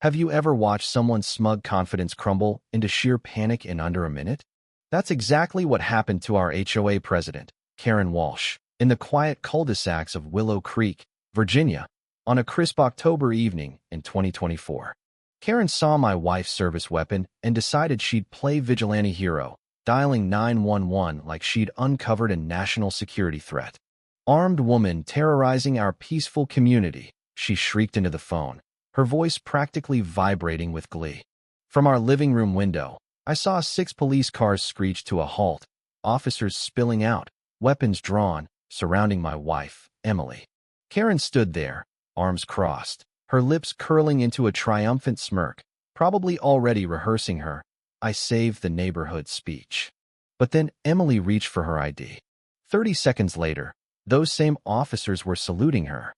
Have you ever watched someone's smug confidence crumble into sheer panic in under a minute? That's exactly what happened to our HOA president, Karen Walsh, in the quiet cul-de-sacs of Willow Creek, Virginia, on a crisp October evening in 2024. Karen saw my wife's service weapon and decided she'd play vigilante hero, dialing 911 like she'd uncovered a national security threat. "Armed woman terrorizing our peaceful community," she shrieked into the phone, her voice practically vibrating with glee. From our living room window, I saw 6 police cars screech to a halt, officers spilling out, weapons drawn, surrounding my wife, Emily. Karen stood there, arms crossed, her lips curling into a triumphant smirk, probably already rehearsing her "I saved the neighborhood" speech. But then Emily reached for her ID. 30 seconds later, those same officers were saluting her.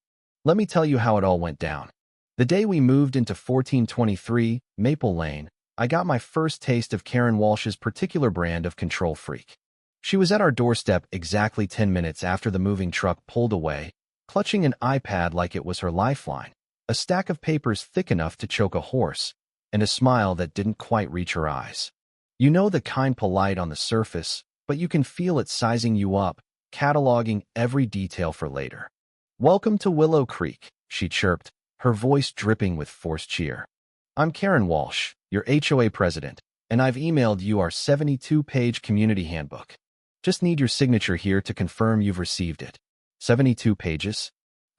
Let me tell you how it all went down. The day we moved into 1423 Maple Lane, I got my first taste of Karen Walsh's particular brand of control freak. She was at our doorstep exactly 10 minutes after the moving truck pulled away, clutching an iPad like it was her lifeline, a stack of papers thick enough to choke a horse, and a smile that didn't quite reach her eyes. You know, the kind polite on the surface, but you can feel it sizing you up, cataloging every detail for later. "Welcome to Willow Creek," she chirped, her voice dripping with forced cheer. "I'm Karen Walsh, your HOA president, and I've emailed you our 72-page community handbook. Just need your signature here to confirm you've received it." 72 pages?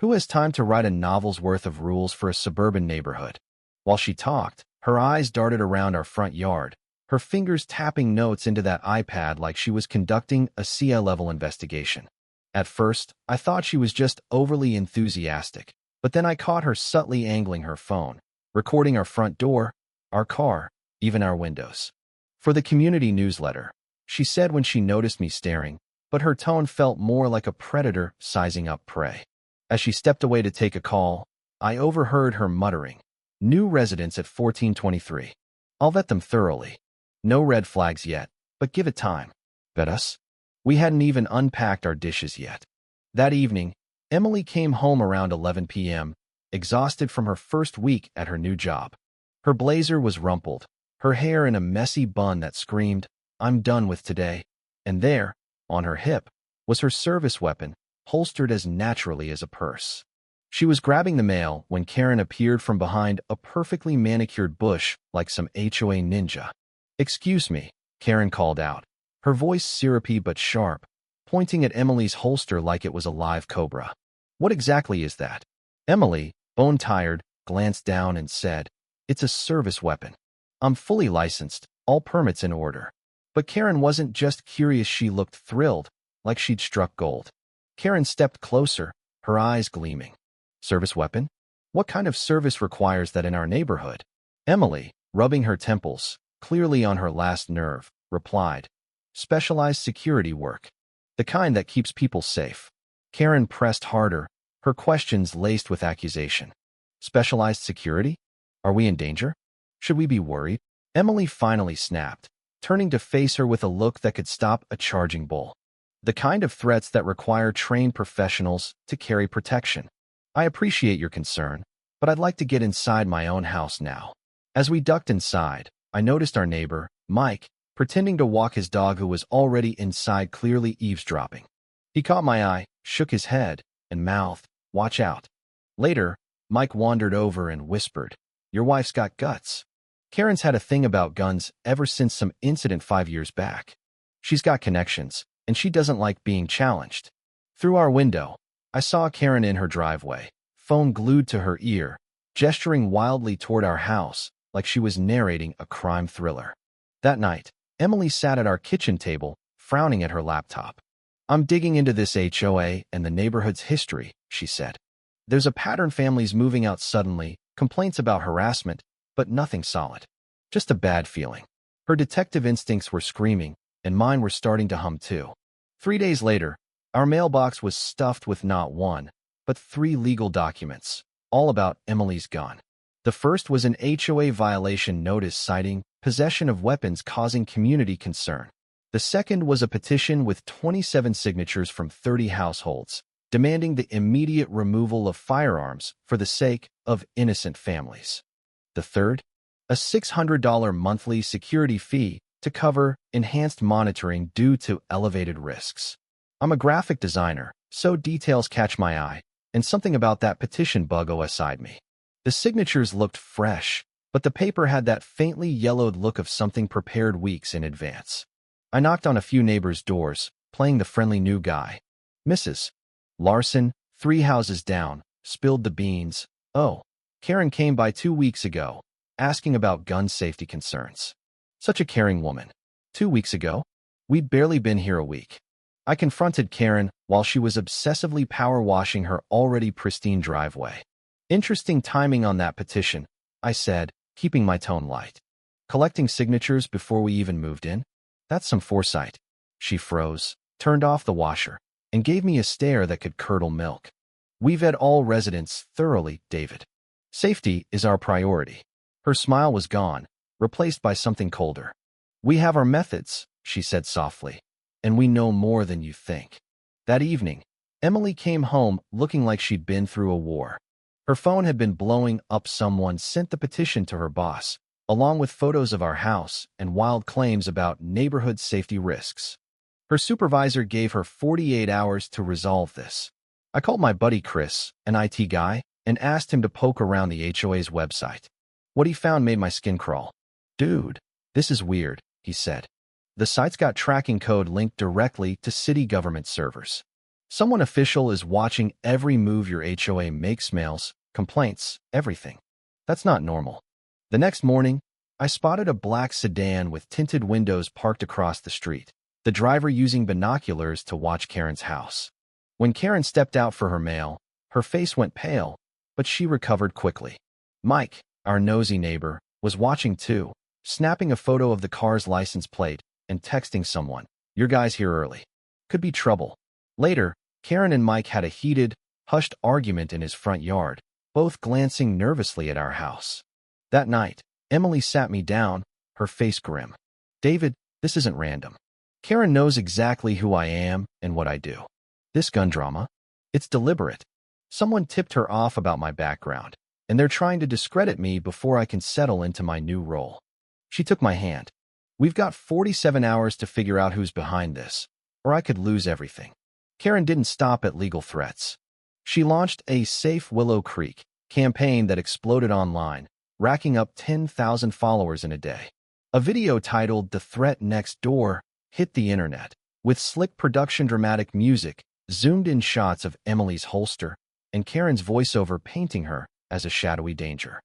Who has time to write a novel's worth of rules for a suburban neighborhood? While she talked, her eyes darted around our front yard, her fingers tapping notes into that iPad like she was conducting a CIA-level investigation. At first, I thought she was just overly enthusiastic, but then I caught her subtly angling her phone, recording our front door, our car, even our windows. "For the community newsletter," she said when she noticed me staring, but her tone felt more like a predator sizing up prey. As she stepped away to take a call, I overheard her muttering, "New residents at 1423. I'll vet them thoroughly. No red flags yet, but give it time." "Bet us?" We hadn't even unpacked our dishes yet. That evening, Emily came home around 11 p.m., exhausted from her first week at her new job. Her blazer was rumpled, her hair in a messy bun that screamed, "I'm done with today." And there, on her hip, was her service weapon, holstered as naturally as a purse. She was grabbing the mail when Karen appeared from behind a perfectly manicured bush like some HOA ninja. "Excuse me," Karen called out, her voice syrupy but sharp, pointing at Emily's holster like it was a live cobra. "What exactly is that?" Emily, bone-tired, glanced down and said, "It's a service weapon. I'm fully licensed, all permits in order." But Karen wasn't just curious, she looked thrilled, like she'd struck gold. Karen stepped closer, her eyes gleaming. "Service weapon? What kind of service requires that in our neighborhood?" Emily, rubbing her temples, clearly on her last nerve, replied, "Specialized security work. The kind that keeps people safe." Karen pressed harder, her questions laced with accusation. "Specialized security? Are we in danger? Should we be worried?" Emily finally snapped, turning to face her with a look that could stop a charging bull. "The kind of threats that require trained professionals to carry protection. I appreciate your concern, but I'd like to get inside my own house now." As we ducked inside, I noticed our neighbor, Mike, pretending to walk his dog who was already inside, clearly eavesdropping. He caught my eye, shook his head, and mouthed, "Watch out." Later, Mike wandered over and whispered, "Your wife's got guts." Karen's had a thing about guns ever since some incident 5 years back. She's got connections, and she doesn't like being challenged. Through our window, I saw Karen in her driveway, phone glued to her ear, gesturing wildly toward our house like she was narrating a crime thriller. That night, Emily sat at our kitchen table, frowning at her laptop. "I'm digging into this HOA and the neighborhood's history," she said. "There's a pattern: families moving out suddenly, complaints about harassment, but nothing solid. Just a bad feeling." Her detective instincts were screaming, and mine were starting to hum too. 3 days later, our mailbox was stuffed with not one, but 3 legal documents, all about Emily's gun. The first was an HOA violation notice citing possession of weapons causing community concern. The second was a petition with 27 signatures from 30 households, demanding the immediate removal of firearms for the sake of innocent families. The third, a $600 monthly security fee to cover enhanced monitoring due to elevated risks. I'm a graphic designer, so details catch my eye, and something about that petition bug aside me. The signatures looked fresh, but the paper had that faintly yellowed look of something prepared weeks in advance. I knocked on a few neighbors' doors, playing the friendly new guy. Mrs. Larson, 3 houses down, spilled the beans. Oh, Karen came by 2 weeks ago, asking about gun safety concerns. Such a caring woman. 2 weeks ago? We'd barely been here a week. I confronted Karen while she was obsessively power washing her already pristine driveway. Interesting timing on that petition, I said, keeping my tone light. Collecting signatures before we even moved in? That's some foresight. She froze, turned off the washer, and gave me a stare that could curdle milk. We vet all residents thoroughly, David. Safety is our priority. Her smile was gone, replaced by something colder. We have our methods, she said softly, and we know more than you think. That evening, Emily came home looking like she'd been through a war. Her phone had been blowing up. Someone sent the petition to her boss, along with photos of our house and wild claims about neighborhood safety risks. Her supervisor gave her 48 hours to resolve this. I called my buddy Chris, an IT guy, and asked him to poke around the HOA's website. What he found made my skin crawl. Dude, this is weird, he said. The site's got tracking code linked directly to city government servers. Someone official is watching every move your HOA makes, mails, complaints, everything. That's not normal. The next morning, I spotted a black sedan with tinted windows parked across the street, the driver using binoculars to watch Karen's house. When Karen stepped out for her mail, her face went pale, but she recovered quickly. Mike, our nosy neighbor, was watching too, snapping a photo of the car's license plate and texting someone, "Your guy's here early. Could be trouble." Later, Karen and Mike had a heated, hushed argument in his front yard, both glancing nervously at our house. That night, Emily sat me down, her face grim. "David, this isn't random. Karen knows exactly who I am and what I do. This gun drama, it's deliberate. Someone tipped her off about my background, and they're trying to discredit me before I can settle into my new role." She took my hand. "We've got 47 hours to figure out who's behind this, or I could lose everything." Karen didn't stop at legal threats. She launched a Safe Willow Creek campaign that exploded online, racking up 10,000 followers in a day. A video titled "The Threat Next Door" hit the internet, with slick production dramatic music, zoomed-in shots of Emily's holster, and Karen's voiceover painting her as a shadowy danger.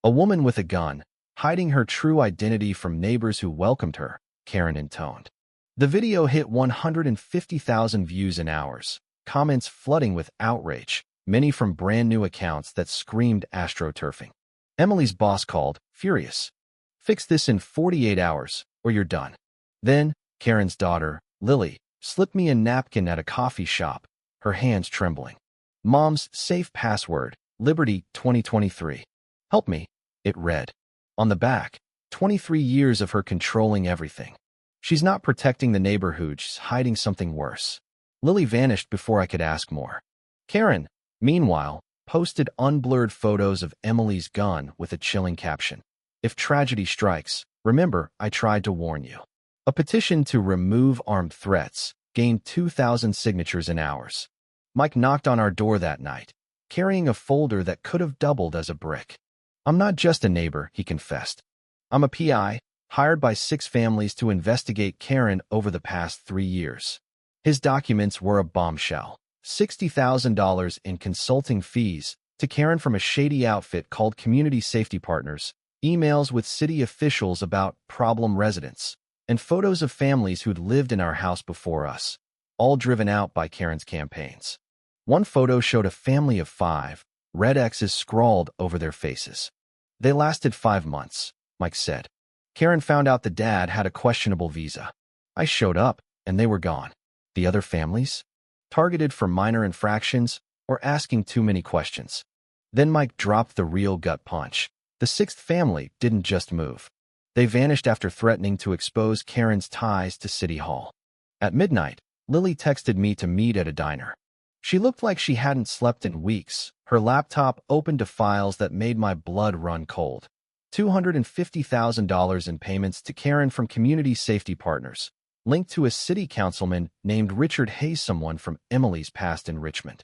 A woman with a gun, hiding her true identity from neighbors who welcomed her, Karen intoned. The video hit 150,000 views in hours, comments flooding with outrage, many from brand-new accounts that screamed astroturfing. Emily's boss called, furious. "Fix this in 48 hours, or you're done." Then, Karen's daughter, Lily, slipped me a napkin at a coffee shop, her hands trembling. "Mom's safe password, Liberty 2023. Help me," it read. On the back, 23 years of her controlling everything. She's not protecting the neighborhood, she's hiding something worse. Lily vanished before I could ask more. Karen, meanwhile, posted unblurred photos of Emily's gun with a chilling caption. "If tragedy strikes, remember I tried to warn you." A petition to remove armed threats gained 2,000 signatures in hours. Mike knocked on our door that night, carrying a folder that could have doubled as a brick. "I'm not just a neighbor," he confessed. "I'm a PI, hired by 6 families to investigate Karen over the past 3 years." His documents were a bombshell. $60,000 in consulting fees to Karen from a shady outfit called Community Safety Partners, emails with city officials about problem residents, and photos of families who'd lived in our house before us, all driven out by Karen's campaigns. One photo showed a family of 5, red X's scrawled over their faces. "They lasted 5 months, Mike said. Karen found out the dad had a questionable visa. I showed up, and they were gone. The other families? Targeted for minor infractions or asking too many questions." Then Mike dropped the real gut punch. The 6th family didn't just move. They vanished after threatening to expose Karen's ties to City Hall. At midnight, Lily texted me to meet at a diner. She looked like she hadn't slept in weeks, her laptop open to files that made my blood run cold. $250,000 in payments to Karen from Community Safety Partners, linked to a city councilman named Richard Hayes, someone from Emily's past in Richmond.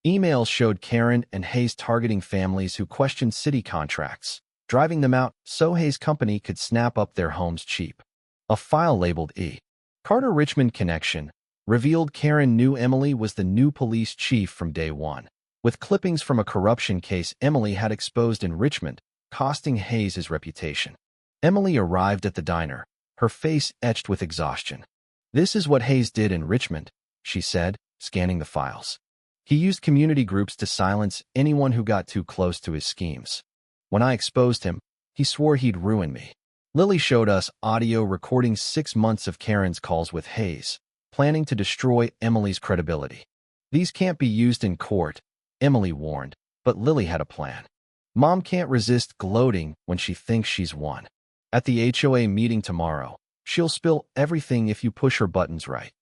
Emails showed Karen and Hayes targeting families who questioned city contracts, driving them out so Hayes' company could snap up their homes cheap. A file labeled E. Carter Richmond Connection revealed Karen knew Emily was the new police chief from day one, with clippings from a corruption case Emily had exposed in Richmond, costing Hayes his reputation. Emily arrived at the diner, her face etched with exhaustion. "This is what Hayes did in Richmond," she said, scanning the files. "He used community groups to silence anyone who got too close to his schemes. When I exposed him, he swore he'd ruin me." Lily showed us audio recording 6 months of Karen's calls with Hayes, planning to destroy Emily's credibility. "These can't be used in court," Emily warned, but Lily had a plan. "Mom can't resist gloating when she thinks she's won. At the HOA meeting tomorrow, she'll spill everything if you push her buttons right."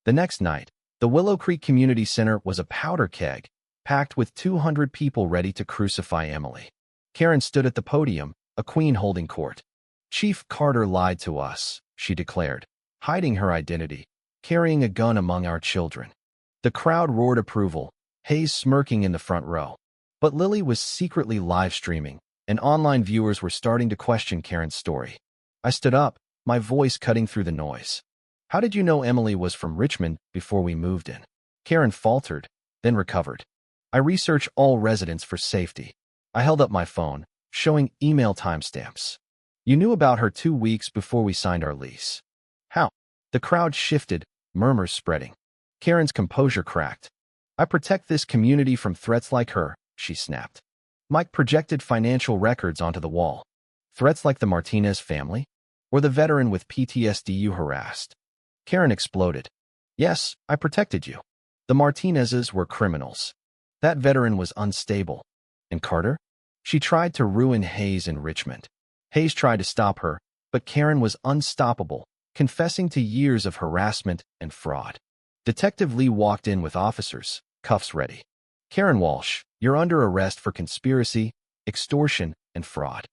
The next night, the Willow Creek Community Center was a powder keg, packed with 200 people ready to crucify Emily. Karen stood at the podium, a queen holding court. "Chief Carter lied to us," she declared, hiding her identity, carrying a gun among our children. The crowd roared approval, Hayes smirking in the front row. But Lily was secretly live streaming, and online viewers were starting to question Karen's story. I stood up, my voice cutting through the noise. "How did you know Emily was from Richmond before we moved in?" Karen faltered, then recovered. "I research all residents for safety." I held up my phone, showing email timestamps. "You knew about her 2 weeks before we signed our lease." "How?" The crowd shifted, murmurs spreading. Karen's composure cracked. "I protect this community from threats like her," she snapped. Mike projected financial records onto the wall. "Threats like the Martinez family? Or the veteran with PTSD you harassed?" Karen exploded. "Yes, I protected you. The Martinezes were criminals. That veteran was unstable. And Carter? She tried to ruin Hayes in Richmond. Hayes tried to stop her, but Karen was unstoppable, confessing to years of harassment and fraud." Detective Lee walked in with officers, cuffs ready. "Karen Walsh, you're under arrest for conspiracy, extortion, and fraud."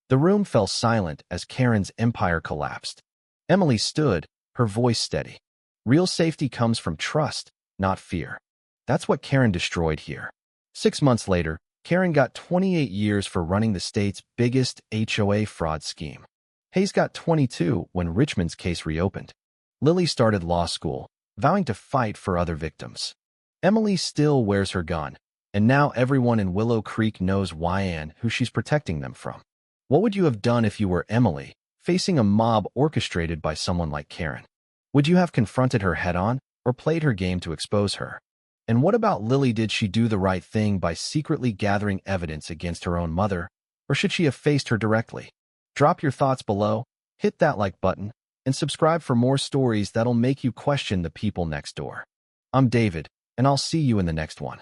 The room fell silent as Karen's empire collapsed. Emily stood, her voice steady. "Real safety comes from trust, not fear." That's what Karen destroyed here. 6 months later, Karen got 28 years for running the state's biggest HOA fraud scheme. Hayes got 22 when Richmond's case reopened. Lily started law school, vowing to fight for other victims. Emily still wears her gun, and now everyone in Willow Creek knows why and who she's protecting them from. What would you have done if you were Emily, facing a mob orchestrated by someone like Karen? Would you have confronted her head-on, or played her game to expose her? And what about Lily? Did she do the right thing by secretly gathering evidence against her own mother, or should she have faced her directly? Drop your thoughts below, hit that like button, and subscribe for more stories that'll make you question the people next door. I'm David, and I'll see you in the next one.